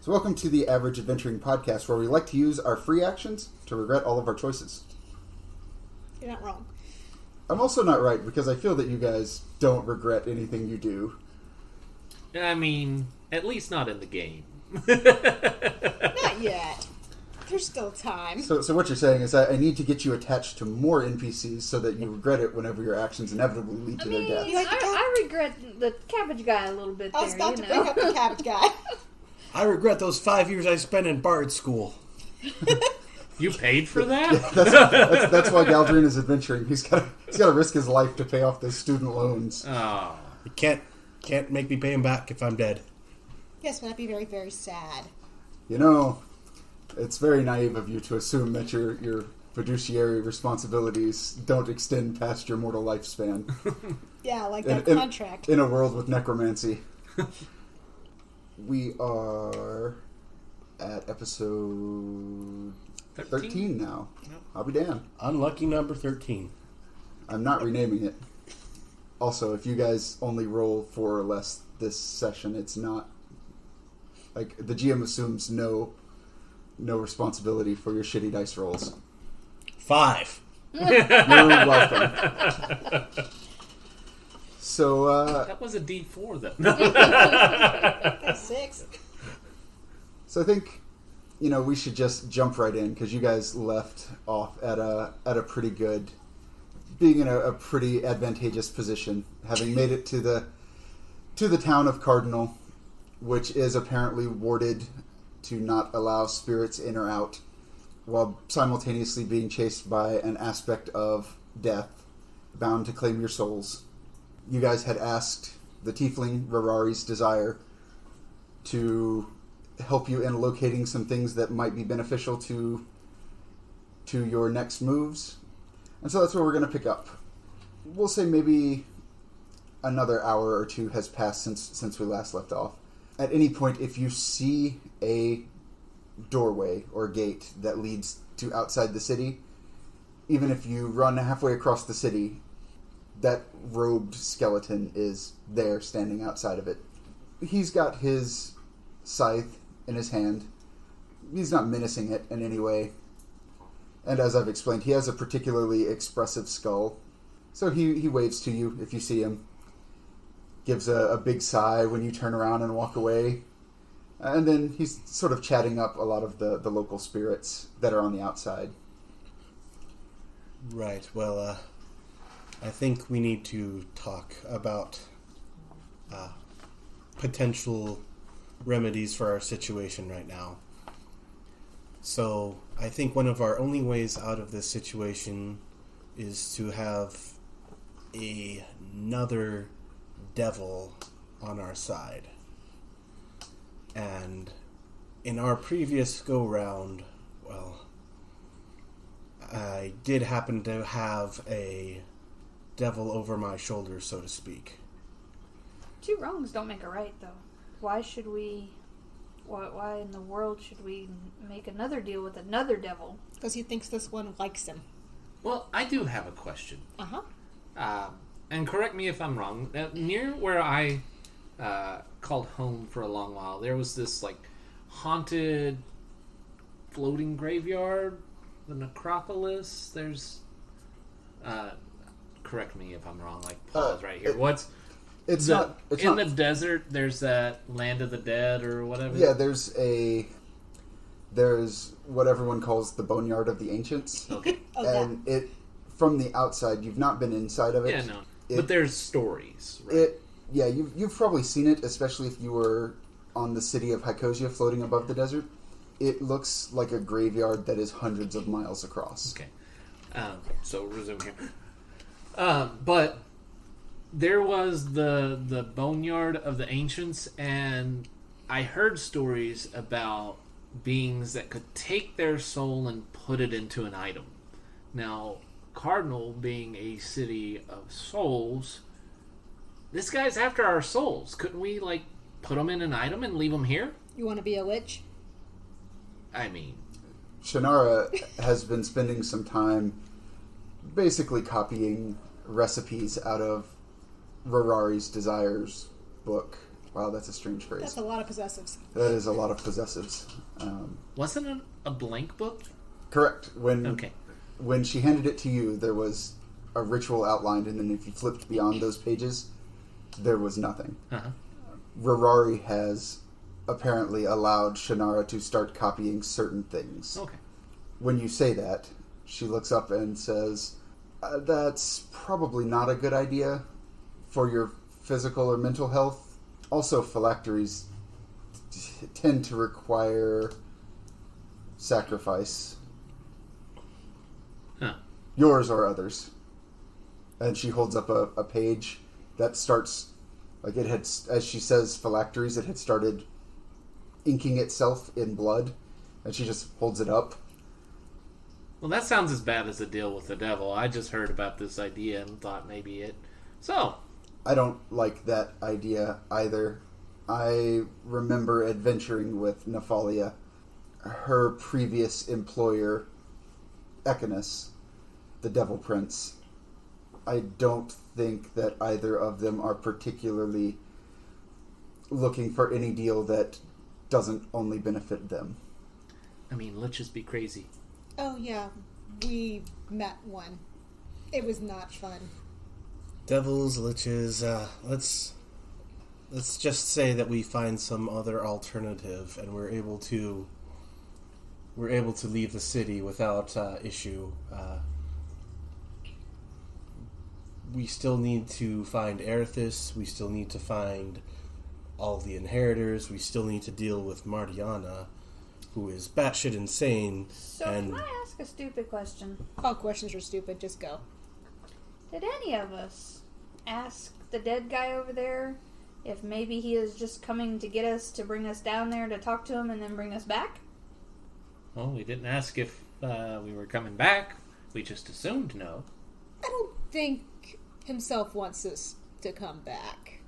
So welcome to the Average Adventuring Podcast, where we like to use our free actions to regret all of our choices. You're not wrong. I'm also not right, because I feel that you guys don't regret anything you do. I mean, at least not in the game. Not yet. There's still time. So what you're saying is that I need to get you attached to more NPCs so that you regret it whenever your actions inevitably lead to their death. I regret the cabbage guy a little bit there. I was about to bring up the cabbage guy. I regret those 5 years I spent in Bard School. You paid for that? Yeah, that's why Galdrin is adventuring. He's got to risk his life to pay off those student loans. Oh. You can't make me pay him back if I'm dead. Yes, but that'd be very, very sad. You know, it's very naive of you to assume that your fiduciary responsibilities don't extend past your mortal lifespan. Yeah, like that contract. In a world with necromancy. We are at episode 13 now. Yep. I'll be damned. Unlucky number 13. I'm not renaming it. Also, if you guys only roll 4 or less this session, it's not... Like, the GM assumes no responsibility for your shitty dice rolls. 5. You're welcome. So, that was a D4, though. That's 6. So I think, we should just jump right in, because you guys left off at a pretty good... Being in a pretty advantageous position, having made it to the town of Cardinal, which is apparently warded to not allow spirits in or out, while simultaneously being chased by an aspect of death, bound to claim your souls. You guys had asked the tiefling Rarari's Desire to help you in locating some things that might be beneficial to your next moves. And so that's where we're going to pick up. We'll say maybe another hour or two has passed since we last left off. At any point, if you see a doorway or gate that leads to outside the city, even if you run halfway across the city, that robed skeleton is there standing outside of it. He's got his scythe in his hand. He's not menacing it in any way. And as I've explained, he has a particularly expressive skull. So he waves to you if you see him. Gives a big sigh when you turn around and walk away. And then he's sort of chatting up a lot of the local spirits that are on the outside. Right, well, I think we need to talk about potential remedies for our situation right now. So, I think one of our only ways out of this situation is to have another devil on our side. And in our previous go-round, well, I did happen to have a devil over my shoulder, so to speak. 2 wrongs don't make a right, though. Why in the world should we make another deal with another devil? Because he thinks this one likes him. Well, I do have a question. Uh-huh. And correct me if I'm wrong. Near where I called home for a long while, there was this, haunted floating graveyard, the necropolis. There's... correct me if I'm wrong, pause right here. It's the desert, there's that Land of the Dead or whatever. Yeah, there's what everyone calls the Boneyard of the Ancients. Okay. And it, from the outside, you've not been inside of it. Yeah, no. But there's stories, right? You've probably seen it, especially if you were on the city of Hycosia floating above the desert. It looks like a graveyard that is hundreds of miles across. Okay. So resume here. But there was the Boneyard of the Ancients, and I heard stories about beings that could take their soul and put it into an item. Now, Cardinal being a city of souls, this guy's after our souls. Couldn't we, put them in an item and leave them here? You want to be a witch? I mean... Shannara has been spending some time basically copying recipes out of Rarari's Desires book Wow, that's a strange phrase. That's a lot of possessives. That is a lot of possessives. Wasn't it a blank book? Correct. Okay. When she handed it to you, there was a ritual outlined, and then if you flipped beyond those pages, there was nothing. Uh-huh. Rarari has apparently allowed Shannara to start copying certain things. Okay. When you say that, she looks up and says, that's probably not a good idea for your physical or mental health. Also, phylacteries tend to require sacrifice. Huh. Yours or others. And she holds up a page that starts, like it had, as she says, phylacteries, it had started inking itself in blood, and she just holds it up. Well, that sounds as bad as the deal with the devil. I just heard about this idea and thought maybe it... So... I don't like that idea either. I remember adventuring with Nephalia. Her previous employer, Ekinus, the Devil Prince. I don't think that either of them are particularly looking for any deal that doesn't only benefit them. I mean, let's just be crazy. Oh, yeah. We met one. It was not fun. Devils, liches, let's just say that we find some other alternative and we're able to leave the city without issue. We still need to find Erithus, we still need to find all the inheritors, we still need to deal with Martiana, who is batshit insane. So and can I ask a stupid question? All questions are stupid. Just go. Did any of us ask the dead guy over there if maybe he is just coming to get us to bring us down there to talk to him and then bring us back? Well, we didn't ask if we were coming back. We just assumed no. I don't think himself wants us to come back.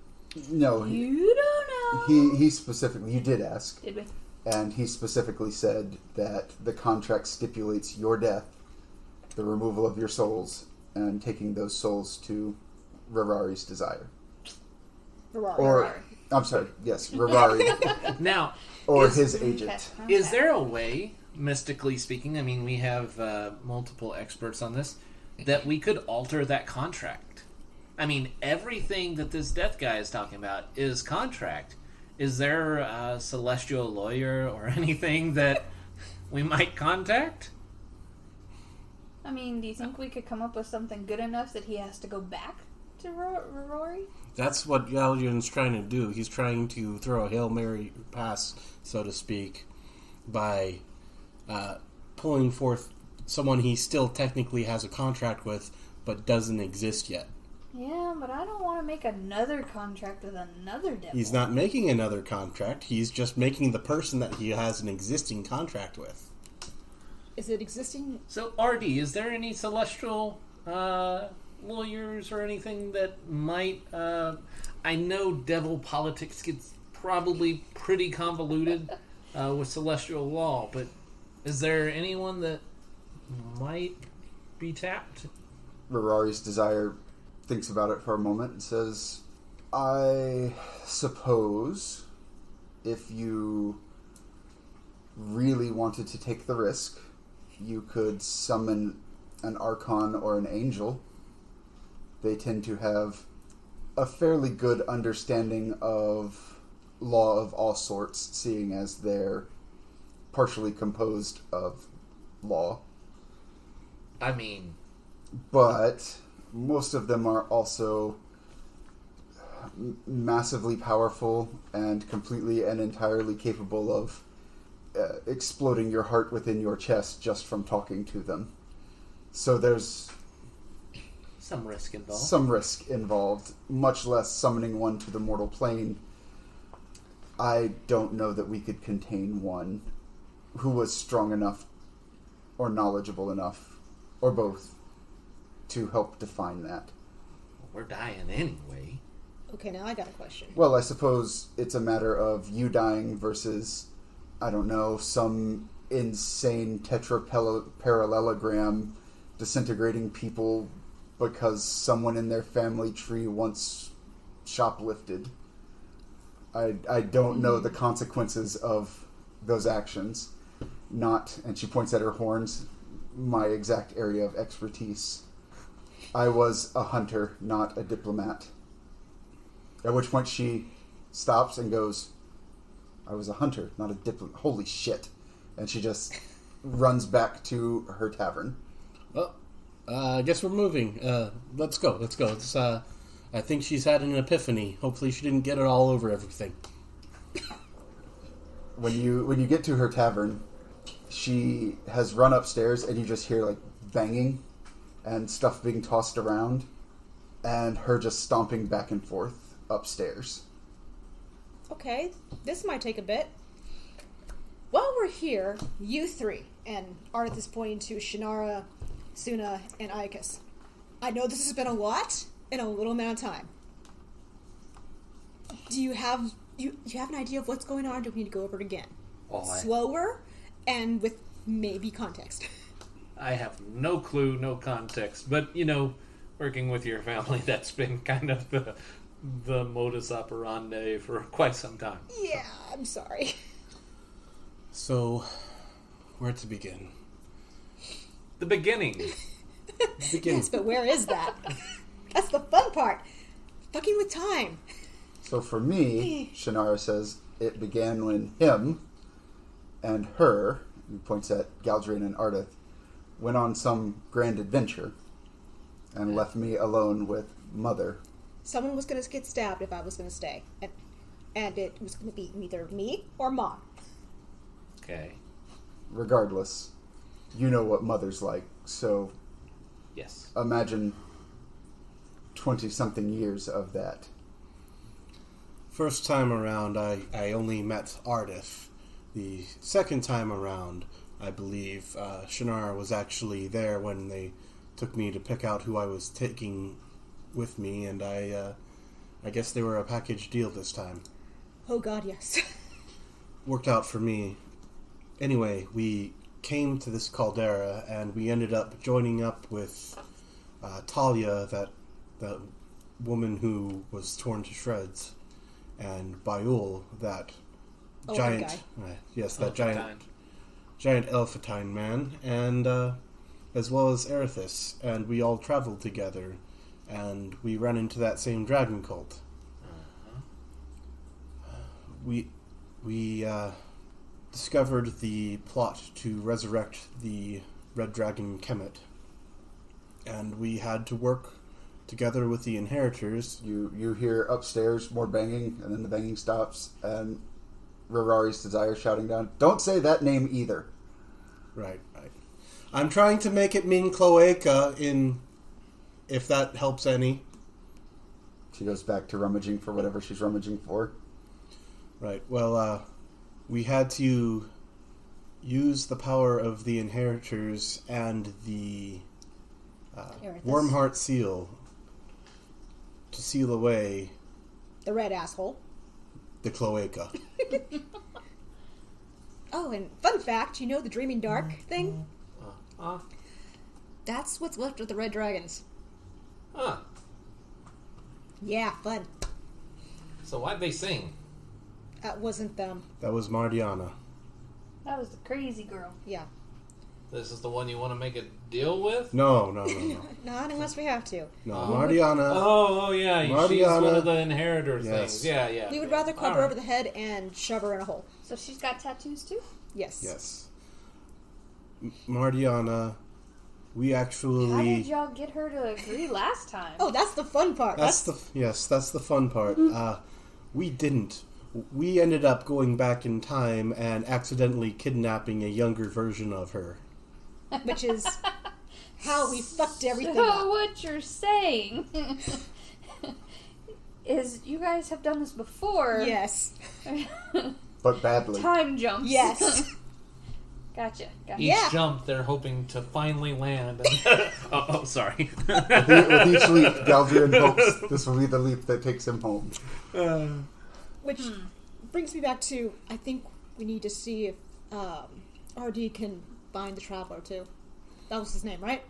No, You don't know. he specifically, you did ask, Did we? and he specifically said that the contract stipulates your death, the removal of your souls, and taking those souls to Rarari's desire. Ferrari. Or, I'm sorry, yes, Rarari, Now, or is, his agent. Okay. is there a way, mystically speaking, I mean, we have multiple experts on this, that we could alter that contract? I mean, everything that this death guy is talking about is contract. Is there a celestial lawyer or anything that we might contact? I mean, do you think we could come up with something good enough that he has to go back to Rory? that's what Gallian's trying to do. He's trying to throw a Hail Mary pass, so to speak, by pulling forth someone he still technically has a contract with, but doesn't exist yet. Yeah, but I don't want to make another contract with another devil. He's not making another contract. He's just making the person that he has an existing contract with. Is it existing? So, RD, is there any celestial lawyers or anything that might... I know devil politics gets probably pretty convoluted with celestial law, but is there anyone that might be tapped? Rarari's desire thinks about it for a moment and says, I suppose if you really wanted to take the risk, you could summon an archon or an angel. They tend to have a fairly good understanding of law of all sorts, seeing as they're partially composed of law. I mean... But most of them are also massively powerful and completely and entirely capable of exploding your heart within your chest just from talking to them. So there's some risk involved. some risk involved, much less summoning one to the mortal plane. I don't know that we could contain one who was strong enough or knowledgeable enough, or both, to help define that. We're dying anyway. Okay, now I got a question. Well, I suppose it's a matter of you dying versus, I don't know, some insane tetraparallelogram disintegrating people because someone in their family tree once shoplifted. I don't know the consequences of those actions. Not, and she points at her horns, my exact area of expertise. I was a hunter, not a diplomat. At which point she stops and goes, I was a hunter, not a diplomat. Holy shit. And she just runs back to her tavern. Well, I guess we're moving. Let's go. It's, I think she's had an epiphany. Hopefully she didn't get it all over everything. When you get to her tavern, she has run upstairs and you just hear like banging and stuff being tossed around and her just stomping back and forth upstairs. Okay, this might take a bit. While we're here, you three, and Ardith is pointing to Shannara, Suna, and Iocus. I know this has been a lot in a little amount of time. Do you have you have an idea of what's going on? Do we need to go over it again? Slower and with maybe context. I have no clue, no context. But, you know, working with your family, that's been kind of the modus operandi for quite some time. Yeah, I'm sorry. So, where to begin? The beginning. Yes, but where is that? That's the fun part. Fucking with time. So for me, Shannara says, it began when him and her, he points at Galdrian and Ardith, went on some grand adventure and left me alone with Mother. Someone was going to get stabbed if I was going to stay. And it was going to be either me or Mom. Okay. Regardless, you know what Mother's like, so Yes. imagine 20-something years of that. First time around, I only met Ardith. The second time around, I believe, Shannara was actually there when they took me to pick out who I was taking with me, and I guess they were a package deal this time. Oh God, yes. Worked out for me. Anyway, we came to this caldera, and we ended up joining up with Talia, that woman who was torn to shreds, and Bayul, that giant, that giant elephantine man, and as well as Erithus, and we all traveled together, and we ran into that same dragon cult. We discovered the plot to resurrect the Red Dragon Kemet, and we had to work together with the inheritors. You hear upstairs more banging, and then the banging stops, and Rarari's Desire shouting down, "Don't say that name either." Right. I'm trying to make it mean cloaca, if that helps any. She goes back to rummaging for whatever she's rummaging for. Right. Well, we had to use the power of the inheritors and the Wormheart seal to seal away The red asshole. the cloaca. Oh, and fun fact, you know the Dreaming Dark thing? That's what's left of the Red Dragons. Huh. Yeah, fun. So why'd they sing? That wasn't them. That was Mardiana. That was the crazy girl. Yeah. This is the one you want to make a deal with? No. Not unless we have to. No, Mardiana. Oh yeah, she's Mardiana. one of the inheritor Yes. things. Yeah. We would rather club All her right. over the head and shove her in a hole. So she's got tattoos too? Yes. Yes. Mardiana, we How actually... did y'all get her to agree last time? Oh, that's the fun part. That's the fun part. We didn't. We ended up going back in time and accidentally kidnapping a younger version of her. Which is how we fucked everything So up. what you're saying is you guys have done this before. Yes. But badly. Time jumps. Yes. Gotcha. Each jump, they're hoping to finally land. Sorry. With each leap, Galdrian hopes this will be the leap that takes him home. Which brings me back to, I think we need to see if RD can bind the Traveler too. That was his name, right?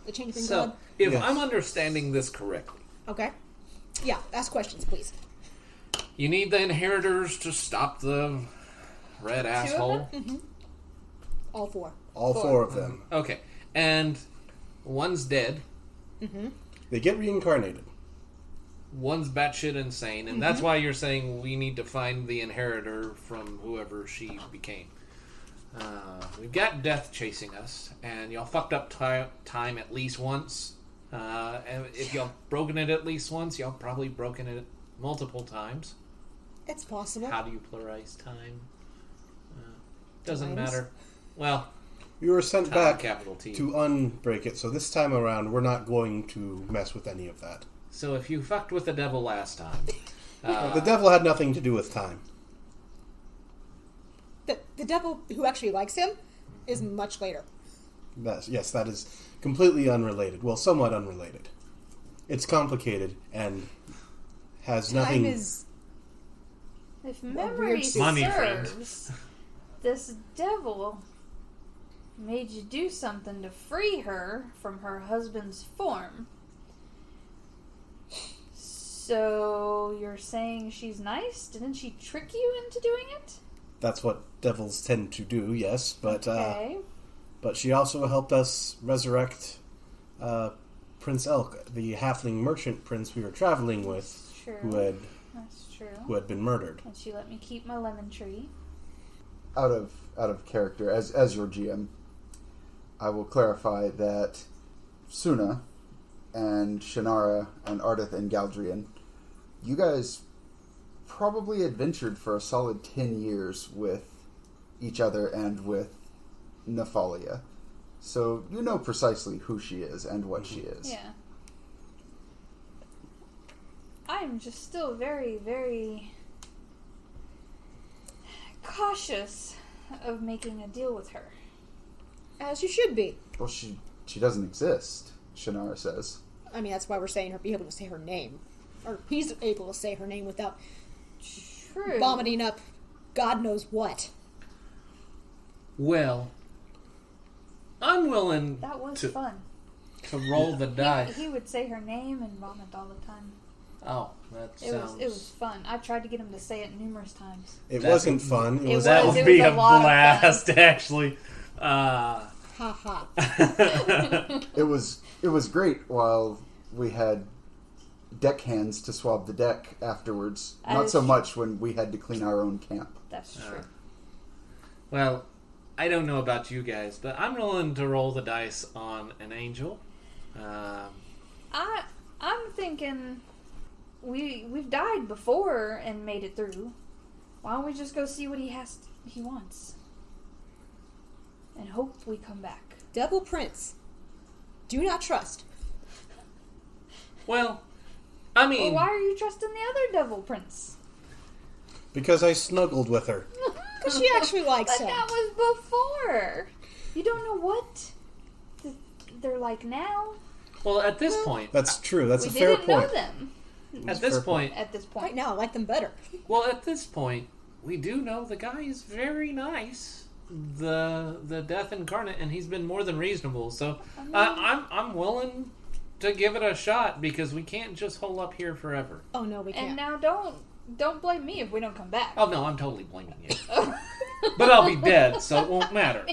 The Changeling So, God? if Yes. I'm understanding this correctly, Okay. Yeah, ask questions, please. You need the inheritors to stop the red asshole. All four. All four of them. Okay. And one's dead. They get reincarnated. One's batshit insane. And that's why you're saying we need to find the inheritor from whoever she became. We've got death chasing us. And y'all fucked up time at least once. And if y'all broken it at least once, y'all probably broken it multiple times. It's possible. How do you pluralize time? Doesn't Times. matter. Well, We were sent time, back capital T. to unbreak it, so this time around we're not going to mess with any of that. So if you fucked with the devil last time, The devil had nothing to do with time. The devil who actually likes him is much later. Yes, that is completely unrelated. Well, somewhat unrelated. It's complicated and has nothing... Time is... If weird memory Money, friend. serves, this devil made you do something to free her from her husband's form. So you're saying she's nice? Didn't she trick you into doing it? That's what devils tend to do, yes, but Okay. but she also helped us resurrect Prince Elk, the halfling merchant prince we were traveling with, True. That's true. who had been murdered. And she let me keep my lemon tree. Out of character, as your GM, I will clarify that Suna and Shannara and Ardith and Galdrian, you guys probably adventured for a solid 10 years with each other and with Nephalia. So you know precisely who she is and what she is. Yeah. I'm just still very, very cautious of making a deal with her. As you should be. Well, she doesn't exist, Shannara says. I mean, that's why we're saying her be able to say her name. Or he's able to say her name without True. vomiting up God knows what. well, I'm willing That was to, fun. to roll the dice. He would say her name and vomit all the time. Oh, that sounds... It was fun. I tried to get him to say it numerous times. It That- wasn't fun. It was That was- would it be was a a lot of blast, actually. Ha ha. It was great while we had deck hands to swab the deck afterwards. That Not is so true. much when we had to clean our own camp. That's true. Well, I don't know about you guys, but I'm willing to roll the dice on an angel. I'm thinking we've died before and made it through. Why don't we just go see what he wants? And hope we come back. Devil Prince. Do not trust. Well, I mean... Well, why are you trusting the other devil prince? because I snuggled with her. Because she actually likes But him. that was before. You don't know what they're like now. Well, at this point... That's true. That's We a fair didn't know point. them At this fair point... at this point. Right now, I like them better. Well, at this point, we do know the guy is very nice. The Death Incarnate, and he's been more than reasonable. So I'm willing to give it a shot because we can't just hole up here forever. Oh, no, we And can't. now don't blame me if we don't come back. Oh no, I'm totally blaming you. But I'll be dead, so it won't matter.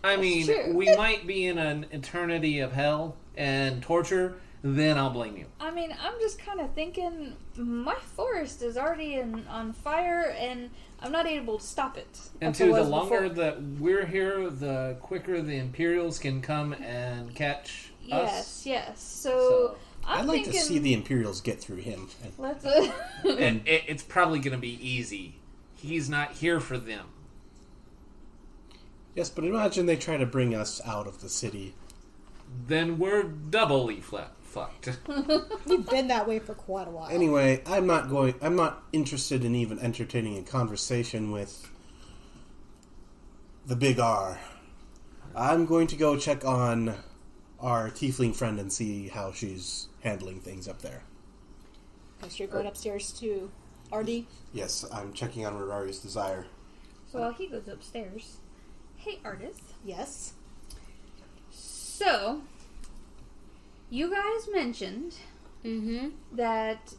I mean, true. we might be in an eternity of hell and torture. Then I'll blame you. I mean, I'm just kind of thinking my forest is already on fire, and I'm not able to stop it. And like I the was longer before. that we're here, the quicker the Imperials can come and catch us. Yes. So I'm I'd like thinking, to see the Imperials get through him. Let's. And it's probably going to be easy. He's not here for them. Yes, but imagine they try to bring us out of the city. Then we're doubly fucked. We've been that way for quite a while. Anyway, I'm not interested in even entertaining a conversation with the Big R. I'm going to go check on our tiefling friend and see how she's handling things up there. Okay, so you're going upstairs to RD? Yes, I'm checking on Rarari's desire. So while he goes upstairs, hey artist. Yes. So you guys mentioned Mm-hmm. that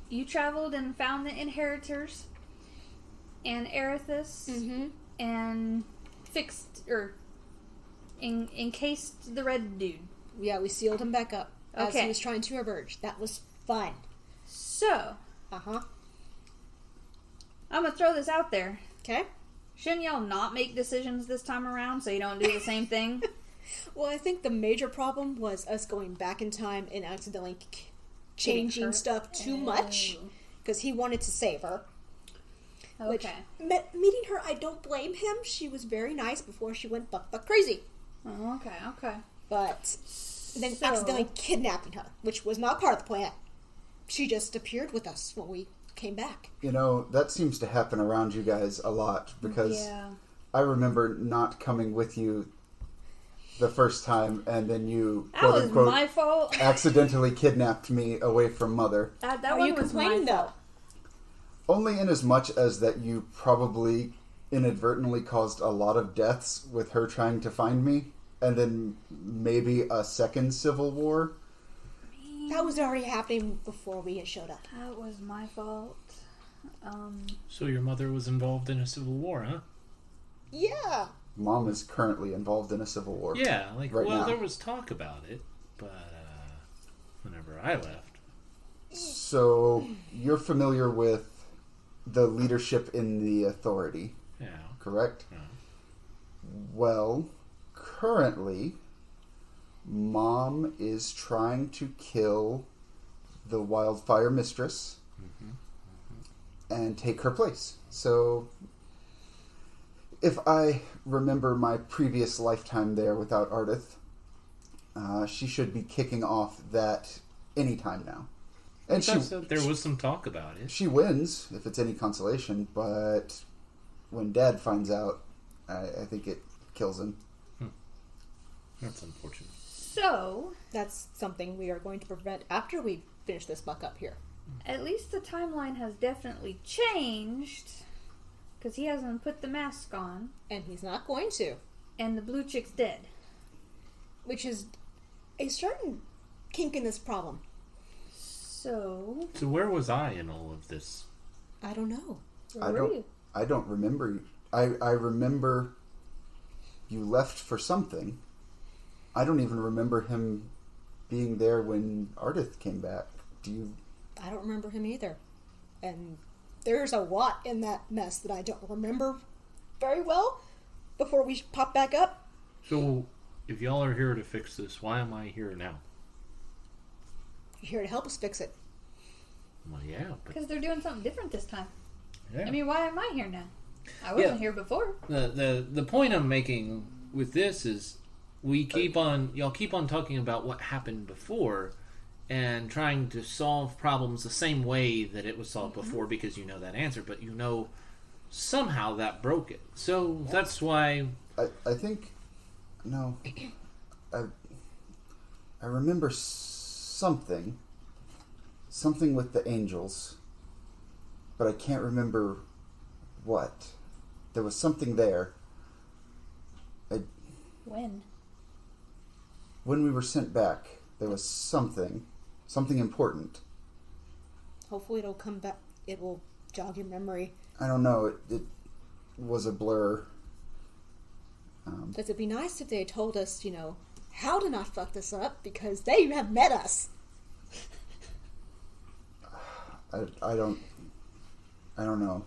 you traveled and found the inheritors and Erithus and fixed or encased the red dude. Yeah, we sealed him back up as Okay. he was trying to emerge. That was fun. So, Uh-huh. I'm gonna throw this out there. Okay. Shouldn't y'all not make decisions this time around so you don't do the same thing? Well, I think the major problem was us going back in time and accidentally changing her? stuff too much because he wanted to save her. Which, Okay. meeting her, I don't blame him. She was very nice before she went fuck crazy. Oh, okay. But then So- accidentally kidnapping her, which was not part of the plan. She just appeared with us when we came back. You know, that seems to happen around you guys a lot because Yeah. I remember not coming with you the first time, and then you That quote was unquote my fault. accidentally kidnapped me away from Mother. That Are one you was my complaining, fault. Only in as much as that you probably inadvertently caused a lot of deaths with her trying to find me, and then maybe a second civil war. That was already happening before we had showed up. That was my fault. So your mother was involved in a civil war, huh? Yeah. Mom is currently involved in a civil war. Yeah, like, Right well, now. there was talk about it, but whenever I left. So you're familiar with the leadership in the authority, Yeah. correct? Yeah. Well, currently, Mom is trying to kill the Wildfire Mistress and take her place. So, if I remember my previous lifetime there without Ardith, she should be kicking off that anytime now. And There was some talk about it. she wins, if it's any consolation, but when Dad finds out, I think it kills him. That's unfortunate. So, That's something we are going to prevent after we finish this buck up here. at least the timeline has definitely changed. Because he hasn't put the mask on. And he's not going to. And the blue chick's dead. Which is a certain kink in this problem. So, So where was I in all of this? I don't know. where were you? I don't remember you. I remember you left for something. I don't even remember him being there when Ardith came back. Do you? I don't remember him either. And there's a lot in that mess that I don't remember very well before we pop back up. So, if y'all are here to fix this, why am I here now? You're here to help us fix it. Well, yeah, but Because they're doing something different this time. yeah. I mean, why am I here now? I wasn't Yeah. here before. The point I'm making with this is y'all keep on talking about what happened before and trying to solve problems the same way that it was solved before because you know that answer, but you know somehow that broke it. So that's why I think no. I remember something with the angels, but I can't remember what. There was something there. When we were sent back, there was something important. Hopefully it'll come back. It will jog your memory. I don't know. It was a blur. Because it'd be nice if they had told us, how to not fuck this up, because they have met us. I don't know.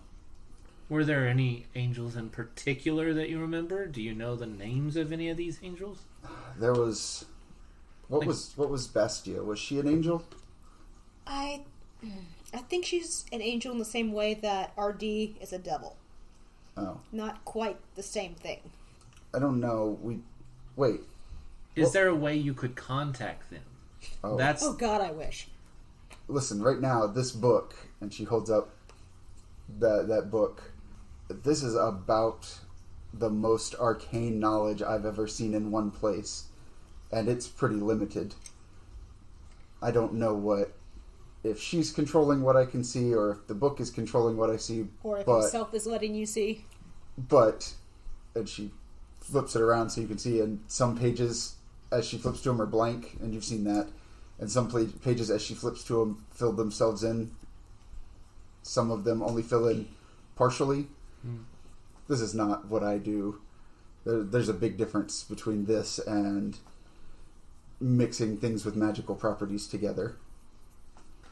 were there any angels in particular that you remember? Do you know the names of any of these angels? There was what was Bestia? Was she an angel? I think she's an angel in the same way that RD is a devil. Oh, Not quite the same thing. I don't know. Wait. Is there a way you could contact them? Oh. That's Oh God, I wish. Listen, right now, this book, and she holds up that book. This is about the most arcane knowledge I've ever seen in one place, and it's pretty limited. I don't know if she's controlling what I can see, or if the book is controlling what I see. Or if but, himself is letting you see. and she flips it around so you can see, and some pages as she flips to them are blank, and you've seen that, and some pages as she flips to them fill themselves in some of them only fill in partially. This is not what I do. There's a big difference between this and mixing things with magical properties together.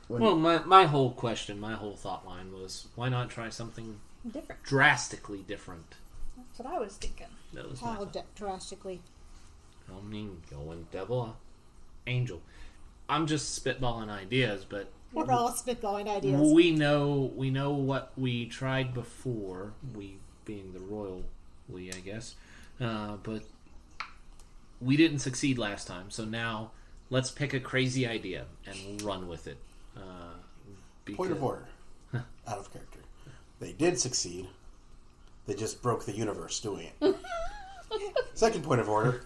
Well, my whole question, my whole thought line was, why not try something Different. drastically different? That's what I was thinking. That was How drastically? I mean, going devil, angel. I'm just spitballing ideas, but We're all spitballing ideas. we know what we tried before. We being the royal we, I guess, but we didn't succeed last time. So now let's pick a crazy idea and run with it. Point of order. Out of character. They did succeed. They just broke the universe doing it. Second point of order.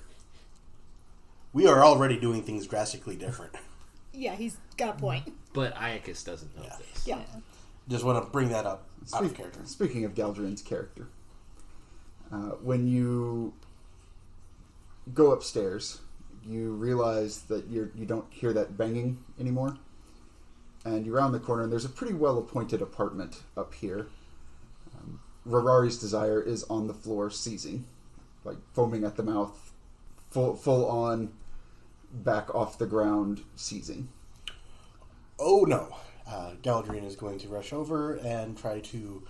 We are already doing things drastically different. Yeah, he's got a point. But Iocus doesn't know Yeah. this. Yeah. Just want to bring that up out of character. Speaking of Galdrian's character, when you go upstairs, you realize that you don't hear that banging anymore. And you round the corner, and there's a pretty well-appointed apartment up here. Rarari's Desire is on the floor, seizing, like foaming at the mouth, full on, back off the ground, seizing. Oh no. Galdrian is going to rush over and try to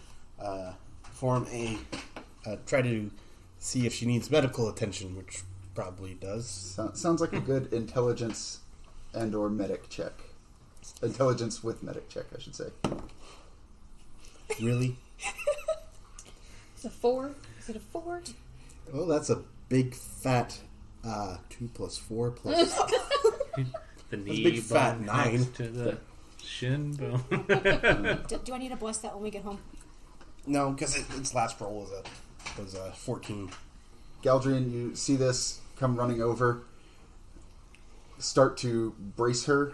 try to see if she needs medical attention, which probably does. Sounds like a good intelligence and or medic check. Intelligence with medic check, I should say. Really? It's a 4. Is it a 4? Well, that's a big fat 2 plus 4 plus. The knee big fat bone 9. next to the shin bone. Do I need to bless that when we get home? No, because its last roll was a 14. Galdrian, you see this come running over, start to brace her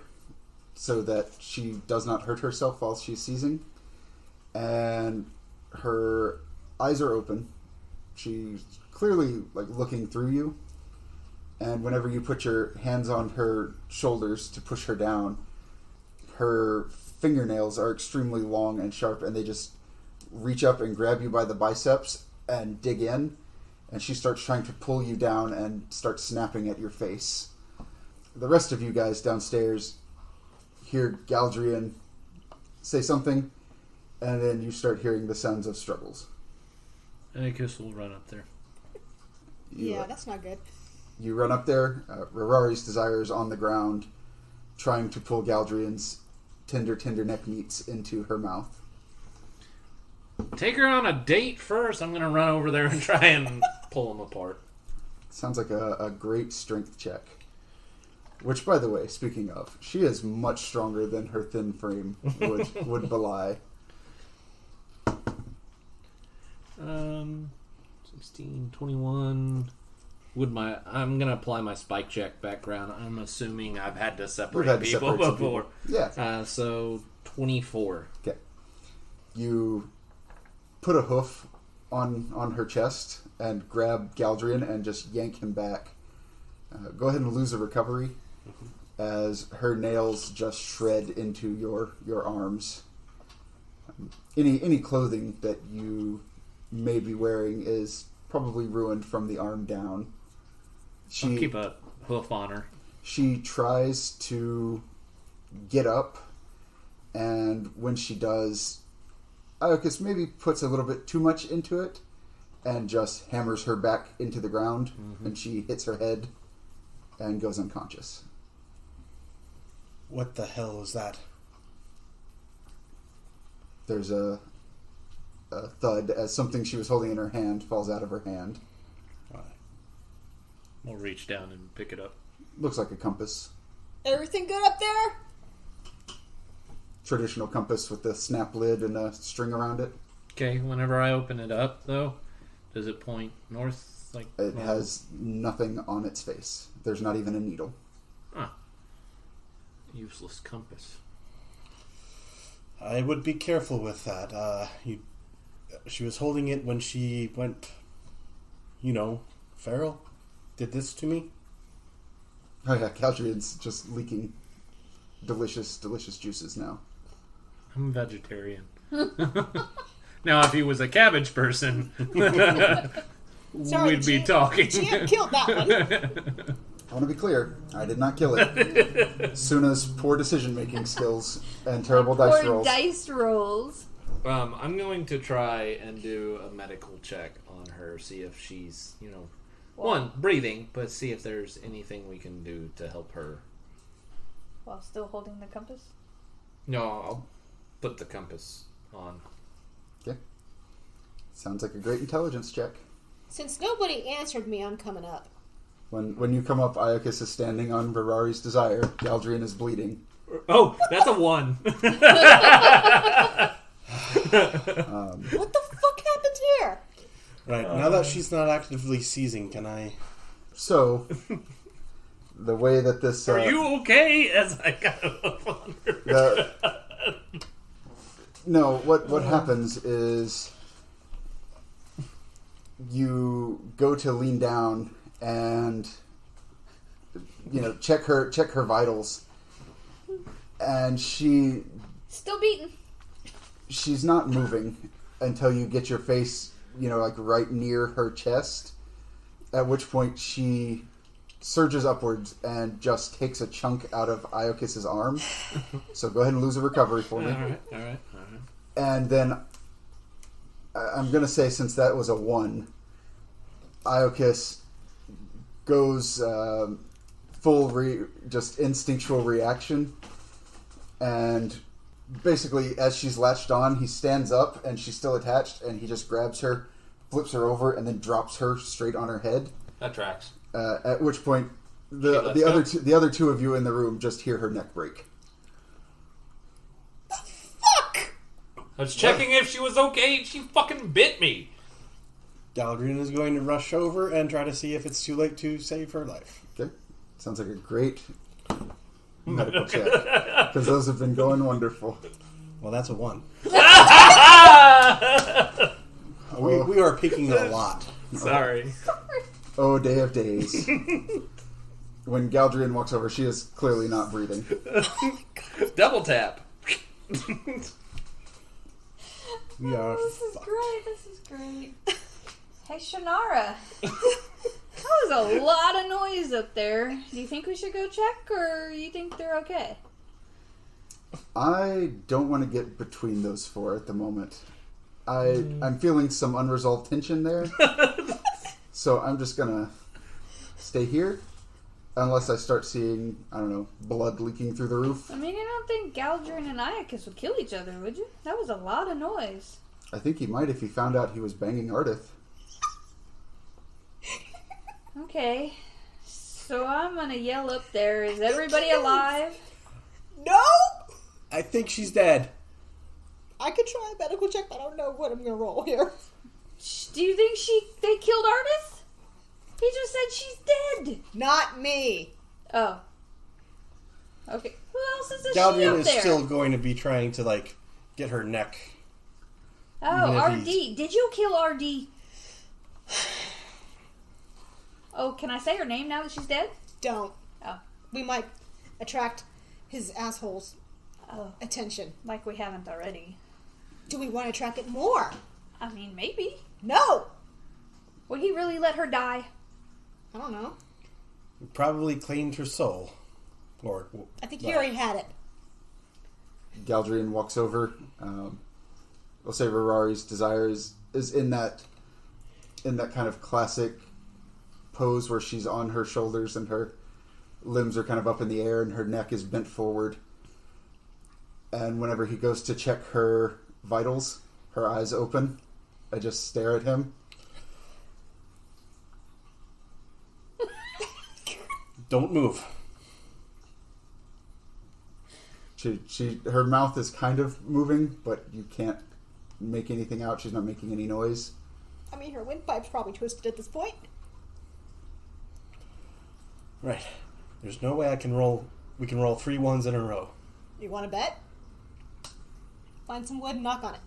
so that she does not hurt herself while she's seizing, and her eyes are open. She's clearly looking through you, and whenever you put your hands on her shoulders to push her down, her fingernails are extremely long and sharp, and they just reach up and grab you by the biceps and dig in, and she starts trying to pull you down and start snapping at your face. The rest of you guys downstairs hear Galdrian say something, and then you start hearing the sounds of struggles. Iocus will run up there. Yeah, that's not good. You run up there. Rarari's Desire is on the ground, trying to pull Galdrian's tender neck meats into her mouth. Take her on a date first. I'm going to run over there and try and pull them apart. Sounds like a great strength check. Which, by the way, speaking of, she is much stronger than her thin frame would belie. 16, 21. I'm going to apply my spike check background. I'm assuming I've had to separate You've had to people separate some before. people. Yeah. So 24. Okay. You put a hoof on her chest and grab Galdrian and just yank him back. Go ahead and lose a recovery as her nails just shred into your arms. Any clothing that you may be wearing is probably ruined from the arm down. I'll keep a hoof on her. She tries to get up, and when she does, Iocus maybe puts a little bit too much into it and just hammers her back into the ground, and she hits her head and goes unconscious. What the hell is that? There's a thud as something she was holding in her hand falls out of her hand. We'll reach down and pick it up. Looks like a compass. Everything good up there? Traditional compass with the snap lid and a string around it. Okay, whenever I open it up, though, does it point north? It has nothing on its face. There's not even a needle. Useless compass. I would be careful with that. She was holding it when she went, feral. Did this to me. Oh yeah, Galdrian's just leaking delicious juices now. I'm a vegetarian. Now, if he was a cabbage person, Sorry, we'd be talking. GM killed that one. I want to be clear. I did not kill it. Suna's poor decision-making skills and terrible dice Poor rolls. dice rolls. I'm going to try and do a medical check on her, see if she's, one, breathing, but see if there's anything we can do to help her. While still holding the compass? No, I'll put the compass on. Okay. Sounds like a great intelligence check. Since nobody answered me, I'm coming up. When you come up, Iocus is standing on Virari's desire. Galdrian is bleeding. Oh, that's a 1. What the fuck happened here? Right, now that she's not actively seizing, can I... So, the way that this... Are you okay? As I got up on her. No, what happens is you go to lean down and check her vitals, and she's not moving until you get your face right near her chest, at which point she surges upwards and just takes a chunk out of Iocus's arm. So go ahead and lose a recovery for me. All right. And then I'm going to say, since that was a 1, Iocus goes just instinctual reaction. And basically, as she's latched on, he stands up and she's still attached, and he just grabs her, flips her over, and then drops her straight on her head. That tracks. At which point, the other two of you in the room just hear her neck break. Fuck! I was checking if she was okay, and she fucking bit me. Galdrian is going to rush over and try to see if it's too late to save her life. Okay. Sounds like a great medical check. Because those have been going wonderful. Well, that's a 1. We are peaking a lot. Sorry. Oh, day of days. When Galdrian walks over, she is clearly not breathing. Double tap. We are This is great. Hey, Shannara. That was a lot of noise up there. Do you think we should go check, or you think they're okay? I don't want to get between those four at the moment. I'm feeling some unresolved tension there. So I'm just going to stay here unless I start seeing, blood leaking through the roof. I mean, you don't think Galdrian and Iocus would kill each other, would you? That was a lot of noise. I think he might if he found out he was banging Ardith. Okay. So I'm gonna yell up there, is everybody alive? No! I think she's dead. I could try a medical check, but I don't know what I'm gonna roll here. Do you think they killed Ardith? He just said she's dead. Not me. Oh. Okay. Who else is Galdrian up there? is still going to be trying to, get her neck. Oh, Even if RD. Did you kill RD? Oh, can I say her name now that she's dead? Don't. Oh. We might attract his asshole's Oh. attention. Like we haven't already. Do we want to attract it more? I mean, maybe. No! Would he really let her die? I don't know. Probably claimed her soul. Or I think he already had it. Galdrian walks over. We'll say Virari's desire is in that kind of classic pose where she's on her shoulders and her limbs are kind of up in the air and her neck is bent forward. And whenever he goes to check her vitals, her eyes open. I just stare at him. Don't move. Her mouth is kind of moving, but you can't make anything out. She's not making any noise. I mean, her windpipe's probably twisted at this point. Right. There's no way we can roll 3 1s in a row. You want to bet? Find some wood and knock on it.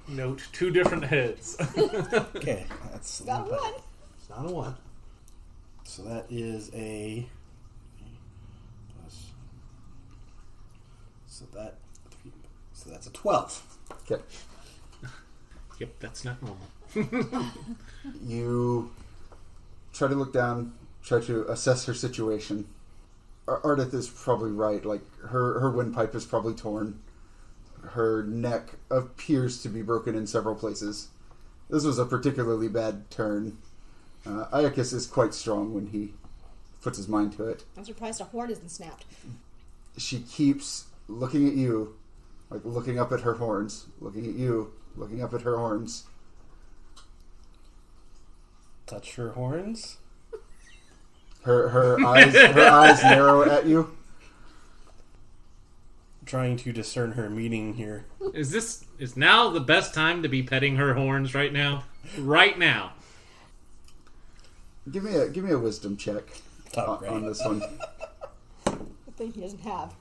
Note 2 different heads. Okay, that's Got a one. It's not a 1. So that is a plus So that's a 12. Okay. Yep, that's not normal. You try to look down, try to assess her situation. Ardith is probably right. Like, her windpipe is probably torn. Her neck appears to be broken in several places. This was a particularly bad turn. Iocus is quite strong when he puts his mind to it. I'm surprised a horn isn't snapped. She keeps looking at you, like looking up at her horns, looking at you, looking up at her horns. Touch her horns? Her eyes narrow at you. Trying to discern her meaning here. Is now the best time to be petting her horns right now? Right now. Give me a wisdom check on this one. The thing he doesn't have.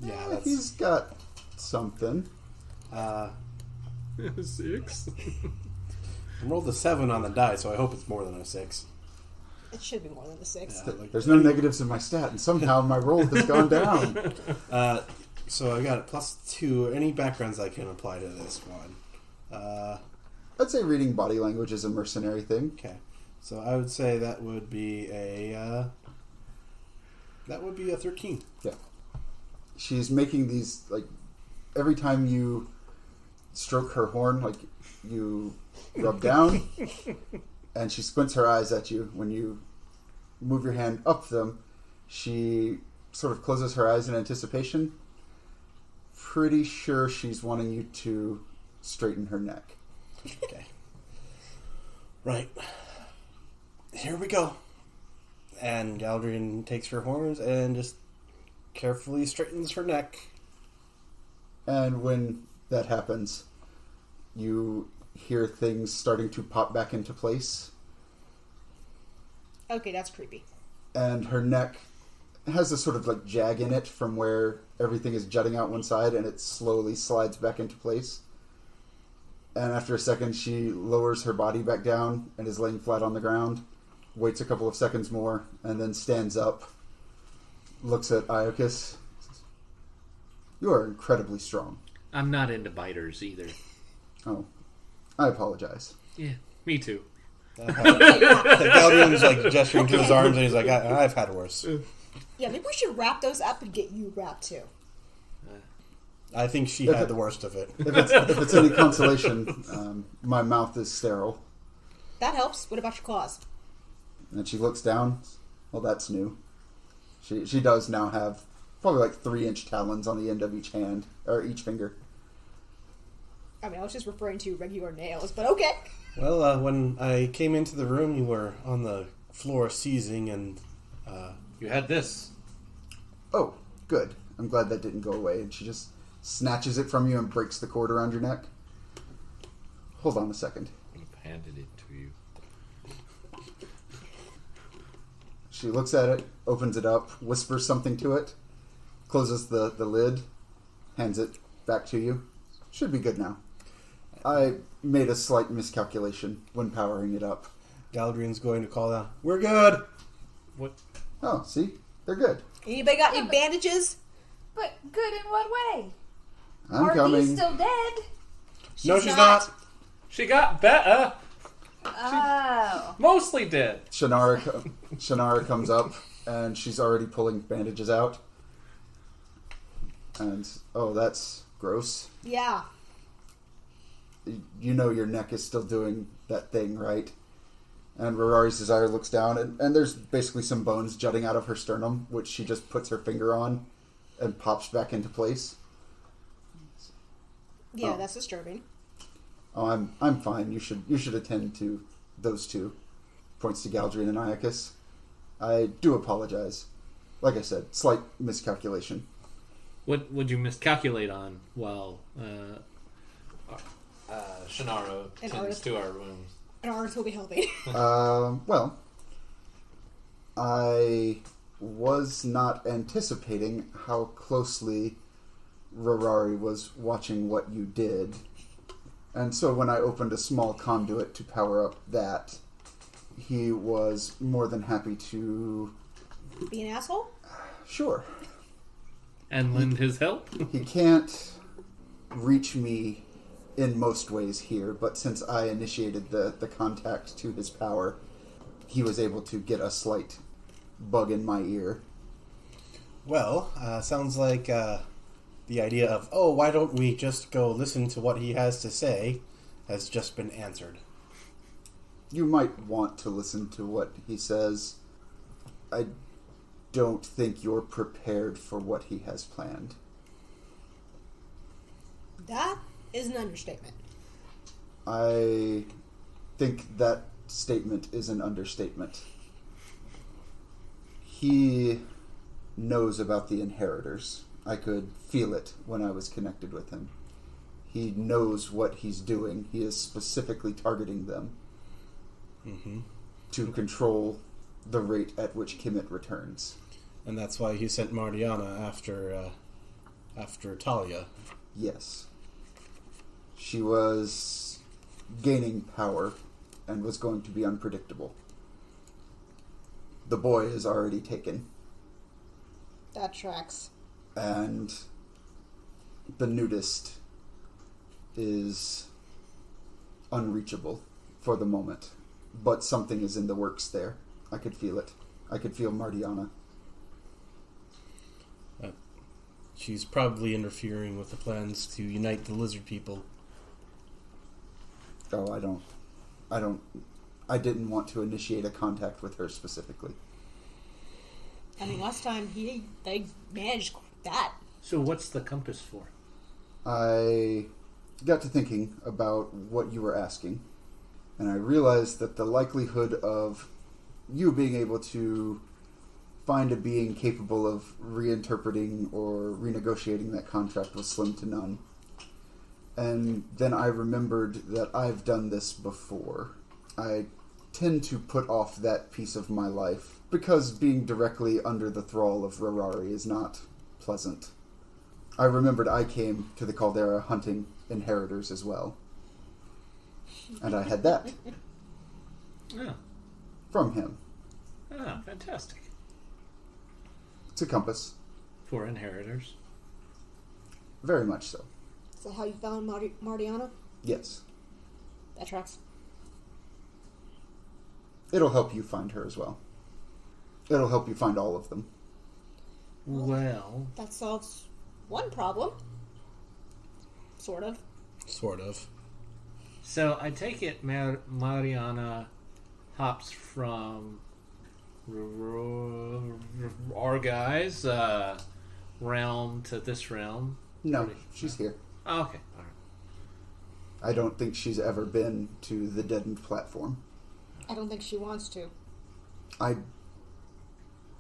Yeah, He's got something. 6. I rolled a 7 on the die, so I hope it's more than a 6. It should be more than the 6. Yeah. There's no negatives in my stat, and somehow my roll has gone down. So I got a +2. Any backgrounds I can apply to this one? I'd say reading body language is a mercenary thing. Okay, so I would say that would be a 13. Yeah. She's making these, like, every time you stroke her horn, like, you rub down, and she squints her eyes at you. When you move your hand up them, she sort of closes her eyes in anticipation. Pretty sure she's wanting you to straighten her neck. Okay. Right. Here we go. And Galdrian takes her horns and just carefully straightens her neck. And when that happens, you hear things starting to pop back into place. Okay, that's creepy. And her neck has a sort of like jag in it from where everything is jutting out one side, and it slowly slides back into place. And after a second, she lowers her body back down and is laying flat on the ground, waits a couple of seconds more, and then stands up, looks at Iocus. You are incredibly strong. I'm not into biters either. Oh, I apologize. Yeah, me too. Galdrian's like gesturing to his arms, and he's like, I've had worse. Yeah, maybe we should wrap those up and get you wrapped too. I think she had the worst of it. If it's any consolation, my mouth is sterile. That helps. What about your claws? And she looks down. Well, that's new. She does now have probably like 3-inch talons on the end of each hand, or each finger. I mean, I was just referring to regular nails, but okay. Well, when I came into the room, you were on the floor seizing, and You had this. Oh, good. I'm glad that didn't go away. And she just snatches it from you and breaks the cord around your neck. Hold on a second. I've handed it to you. She looks at it, opens it up, whispers something to it, closes the lid, hands it back to you. Should be good now. I made a slight miscalculation when powering it up. Galdrian's going to call out, "We're good!" What? Oh, see? They're good. Anybody got any bandages? But good in what way? I'm Arby's coming. still dead. No, she's not. She got better. Oh. Mostly dead. Shannara comes up, and she's already pulling bandages out. And, oh, that's gross. Yeah. You know your neck is still doing that thing, right? And Rorari's Desire looks down, and there's basically some bones jutting out of her sternum, which she just puts her finger on and pops back into place. Yeah, Oh. that's disturbing. Oh, I'm fine. You should attend to those two. Points to Galdrian and Iocus. I do apologize. Like I said, slight miscalculation. What would you miscalculate on while Shannara And tends Arthur. to our wounds? And ours will be helping. Well, I was not anticipating how closely Rorari was watching what you did. And so when I opened a small conduit to power up that, he was more than happy to... Be an asshole? Sure. And lend his help? He can't reach me in most ways here, but since I initiated the contact to his power, he was able to get a slight bug in my ear. Well, sounds like the idea of, why don't we just go listen to what he has to say, has just been answered. You might want to listen to what he says. I don't think you're prepared for what he has planned. That is an understatement. I think that statement is an understatement. He knows about the inheritors. I could feel it when I was connected with him. He knows what he's doing. He is specifically targeting them to control the rate at which Kemet returns. And that's why he sent Mardiana after Talia. Yes. She was gaining power and was going to be unpredictable. The boy is already taken. That tracks. And the nudist is unreachable for the moment. But something is in the works there. I could feel it. I could feel Mardiana. She's probably interfering with the plans to unite the lizard people. Oh, I didn't want to initiate a contact with her specifically. I mean, last time they managed that. So what's the compass for? I got to thinking about what you were asking, and I realized that the likelihood of you being able to find a being capable of reinterpreting or renegotiating that contract was slim to none. And then I remembered that I've done this before. I tend to put off that piece of my life because being directly under the thrall of Rarari is not pleasant. I remembered I came to the Caldera hunting inheritors as well. And I had that. Oh. From him. Ah, fantastic. It's a compass. For inheritors. Very much so. Is that how you found Mardiana? Yes. That tracks. It'll help you find her as well. It'll help you find all of them. Well, that solves one problem. Sort of. Sort of. So I take it Mariana hops from our guy's realm to this realm. No, she's here. Oh, okay. All right. I don't think she's ever been to the deadened platform. I don't think she wants to. I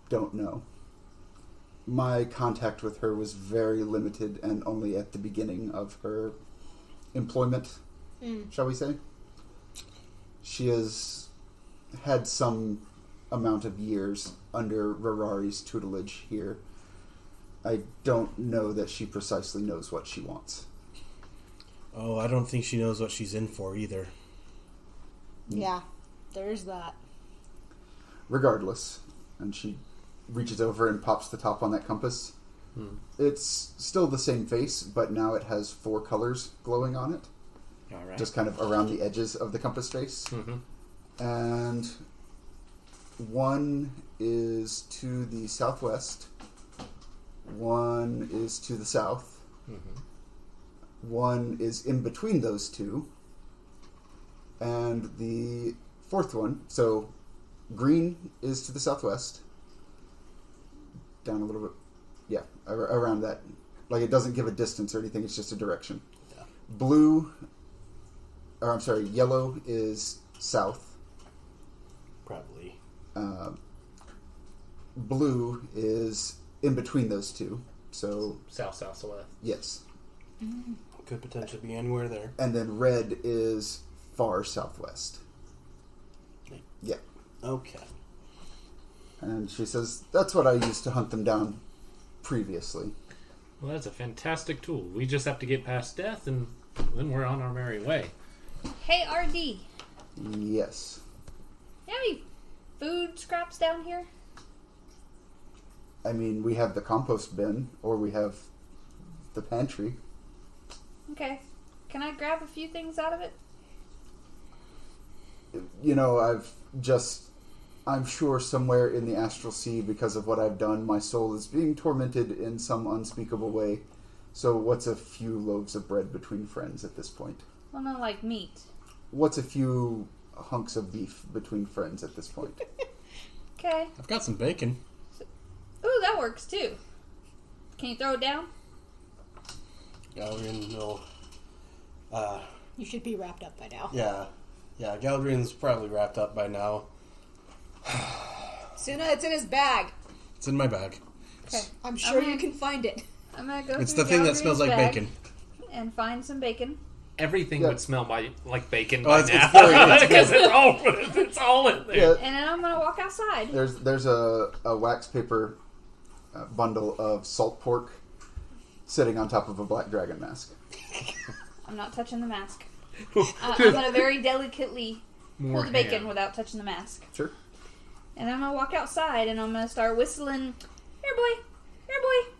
don't know. My contact with her was very limited and only at the beginning of her employment, shall we say. She has had some amount of years under Rarari's tutelage here. I don't know that she precisely knows what she wants. Oh, I don't think she knows what she's in for either. Yeah, there's that. Regardless, and she reaches over and pops the top on that compass. It's still the same face, but now it has 4 colors glowing on it. All right. Just kind of around the edges of the compass face. And one is to the southwest. One is to the south. One is in between those two. And the 4th one, so green is to the southwest. Down a little bit. Yeah, around that. Like, it doesn't give a distance or anything, it's just a direction. Yeah. Yellow is south. Probably. Blue is in between those two. So South, southwest. yes. Could potentially be anywhere there. And then red is far southwest. Yeah. Okay. And she says, that's what I used to hunt them down previously. Well, that's a fantastic tool. We just have to get past death, and then we're on our merry way. Hey, RD. Yes. You have any food scraps down here? I mean, we have the compost bin, or we have the pantry. Okay. Can I grab a few things out of it? You know, I'm sure somewhere in the astral sea, because of what I've done, my soul is being tormented in some unspeakable way. So what's a few loaves of bread between friends at this point? Well, not like meat. What's a few hunks of beef between friends at this point? Okay. I've got some bacon. Ooh, that works too. Can you throw it down? Galrian, no. You should be wrapped up by now. Yeah. Yeah, Galrian's probably wrapped up by now. Suna, it's in his bag. It's in my bag. Okay. I'm sure Okay. you can find it. I'm gonna go It's through the thing that smells like Galrian's bacon. bag and find some bacon. Everything Yeah. would smell like bacon Oh, by it's now. very- Because it's all in there. Yeah, And then I'm gonna walk outside. there's a wax paper bundle of salt pork sitting on top of a black dragon mask. I'm not touching the mask. I'm gonna very delicately More pull the bacon ham. without touching the mask. Sure. And then I'm gonna walk outside and I'm gonna start whistling, "Here, boy, here, boy,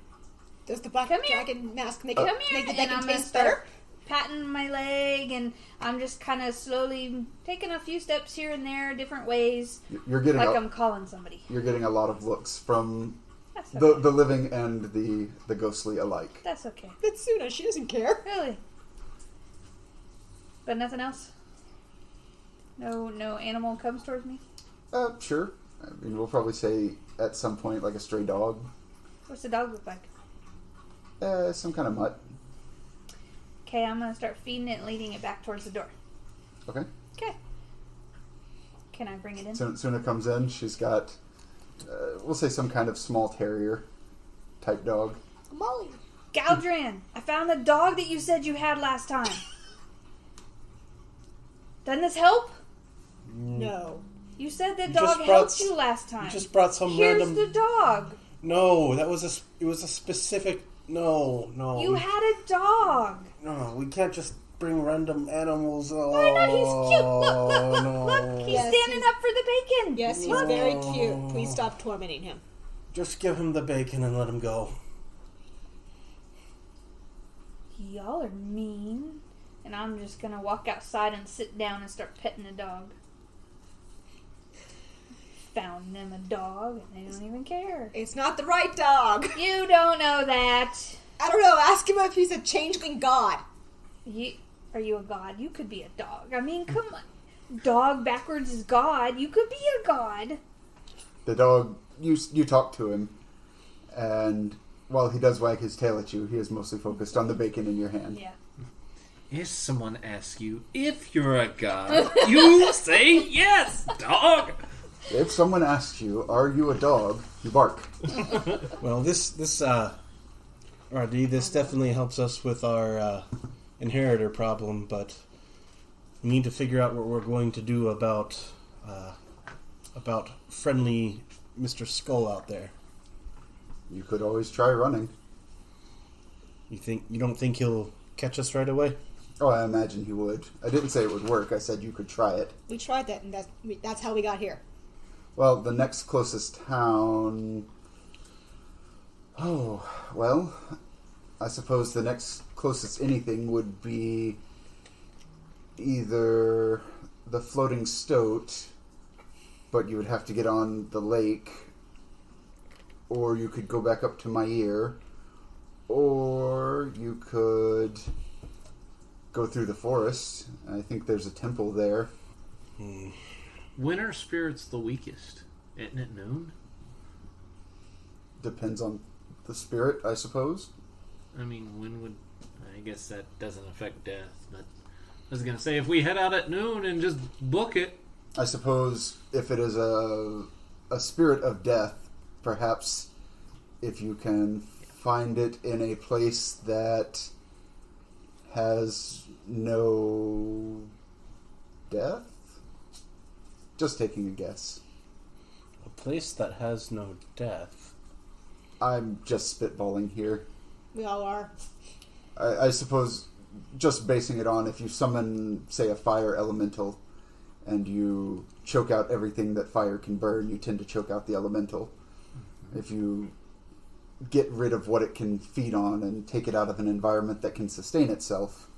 Does the black Come here. dragon mask make, come make here." the And bacon I'm gonna taste start better? patting my leg, and I'm just kind of slowly taking a few steps here and there, different ways, You're getting like a, I'm calling somebody. you're getting a lot of looks from That's the okay. living and the ghostly alike. That's okay. That's Suna. She doesn't care. Really. But nothing else? No animal comes towards me? Sure. I mean, we'll probably say at some point like a stray dog, What's the dog look like? some kind of mutt. Okay, I'm gonna start feeding it and leading it back towards the door. Okay. Okay. Can I bring it in? Suna comes in. She's got, we'll say some kind of small terrier type dog. Molly. Galdran, I found the dog that you said you had last time. Doesn't this help? No. You said the You dog just brought helped s- you last time. You just brought some Here's random... the dog. No, that was it was a specific... No. You had a dog. No, we can't just bring random animals. Oh, Why not? He's cute. Look. no. Look, he's Yes, standing up for the bacon. Yes, he's Look. very cute. Please stop tormenting him. Just give him the bacon and let him go. Y'all are mean. And I'm just gonna walk outside and sit down and start petting the dog. Found them a dog and they don't even care. It's not the right dog. You don't know that. I don't know. Ask him if he's a changeling god. Are you a god? You could be a dog. I mean, come on. Dog backwards is god. You could be a god. The dog, you talk to him, and while he does wag his tail at you, he is mostly focused on the bacon in your hand. Yeah. If someone asks you if you're a god, you say yes, dog. If someone asks you, "Are you a dog?" you bark. Well, this RD, this definitely helps us with our inheritor problem, but we need to figure out what we're going to do about friendly Mr. Skull out there. You could always try running. You don't think he'll catch us right away? Oh, I imagine he would. I didn't say it would work. I said you could try it. We tried that, and that's how we got here. Well, the next closest town... Oh, well, I suppose the next closest anything would be either the Floating Stoat, but you would have to get on the lake, or you could go back up to my ear, or you could go through the forest. I think there's a temple there. When are spirits the weakest? Isn't it noon? Depends on the spirit, I suppose. I mean, when would... I guess that doesn't affect death, but... I was going to say, if we head out at noon and just book it... I suppose if it is a spirit of death, perhaps if you can find it in a place that has no death? Just taking a guess. A place that has no death. I'm just spitballing here. We all are. I suppose just basing it on if you summon, say, a fire elemental and you choke out everything that fire can burn, you tend to choke out the elemental. If you get rid of what it can feed on and take it out of an environment that can sustain itself.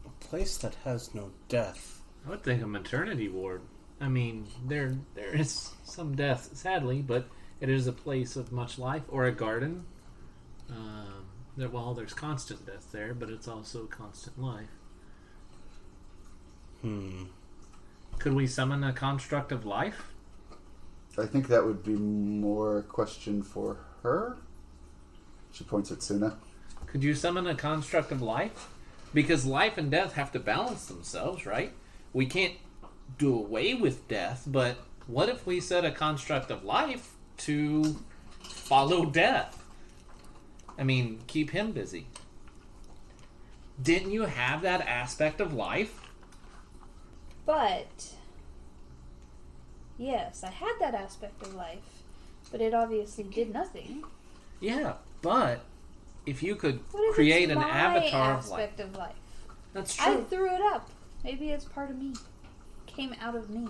A place that has no death. I would think a maternity ward. I mean, there is some death, sadly, but it is a place of much life, or a garden. There's constant death there, but it's also constant life. Could we summon a construct of life? I think that would be more a question for her. She points at Suna. Could you summon a construct of life? Because life and death have to balance themselves, right? We can't do away with death, but what if we set a construct of life to follow death? I mean, keep him busy. Didn't you have that aspect of life? But yes, I had that aspect of life, but it obviously did nothing. Yeah, but if you could What if create it's an my avatar of life. aspect of life? That's I true. threw it up. Maybe it's part of me. Came out of me.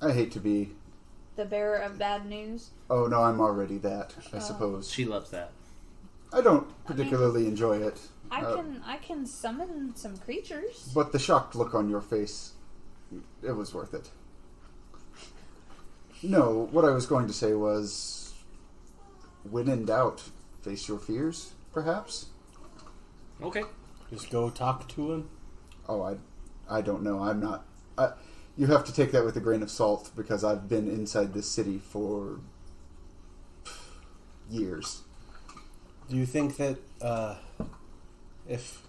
I hate to be... The bearer of bad news. Oh, no, I'm already that, I Oh. suppose. She loves that. I don't particularly enjoy it. I can summon some creatures. But the shocked look on your face, it was worth it. No, what I was going to say was, when in doubt, face your fears, perhaps? Okay. Just go talk to him. Oh, I don't know. I'm not... you have to take that with a grain of salt, because I've been inside this city for... years. Do you think that if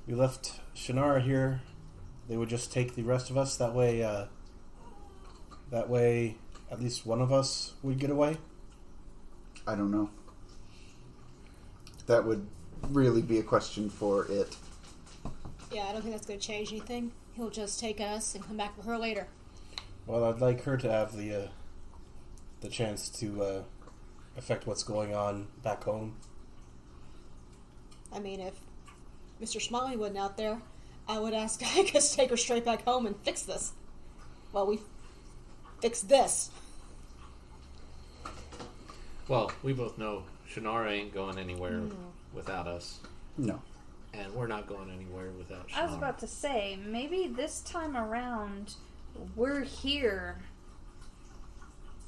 we left Shannara here, they would just take the rest of us? That way, at least one of us would get away? I don't know. That would really be a question for it. Yeah, I don't think that's going to change anything. He'll just take us and come back for her later. Well, I'd like her to have the chance to affect what's going on back home. I mean, if Mr. Smiley wasn't out there, I would ask Iocus to take her straight back home and fix this. Well, we fix this. Well, we both know Shannara ain't going anywhere without us. No. And we're not going anywhere without Shannara. I was about to say, maybe this time around, we're here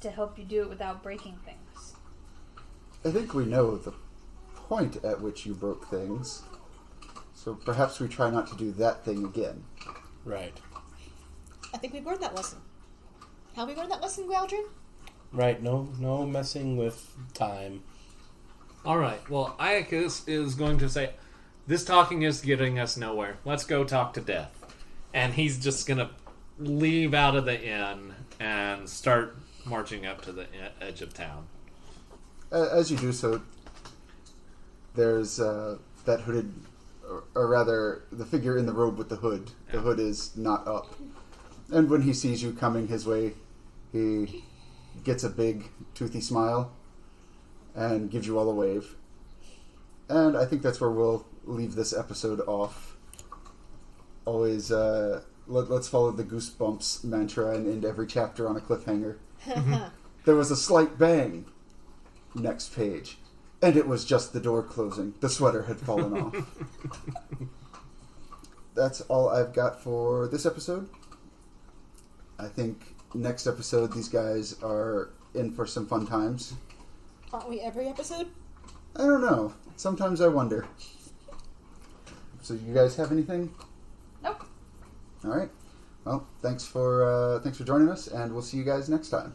to help you do it without breaking things. I think we know the point at which you broke things. So perhaps we try not to do that thing again. Right. I think we've learned that lesson. Have we learned that lesson, Galdrin? Right, no messing with time. Alright, well, Iocus is going to say, this talking is getting us nowhere. Let's go talk to Death. And he's just going to leave out of the inn and start marching up to the edge of town. As you do so, there's that hooded, or rather, the figure in the robe with the hood. The hood is not up. And when he sees you coming his way, he gets a big, toothy smile and gives you all a wave. And I think that's where we'll leave this episode off. Always, let's follow the Goosebumps mantra and end every chapter on a cliffhanger. There was a slight bang. Next page. And it was just the door closing. The sweater had fallen off. That's all I've got for this episode. I think next episode these guys are in for some fun times. Aren't we every episode? I don't know. Sometimes I wonder. So you guys have anything? Nope. All right. Well, thanks for joining us, and we'll see you guys next time.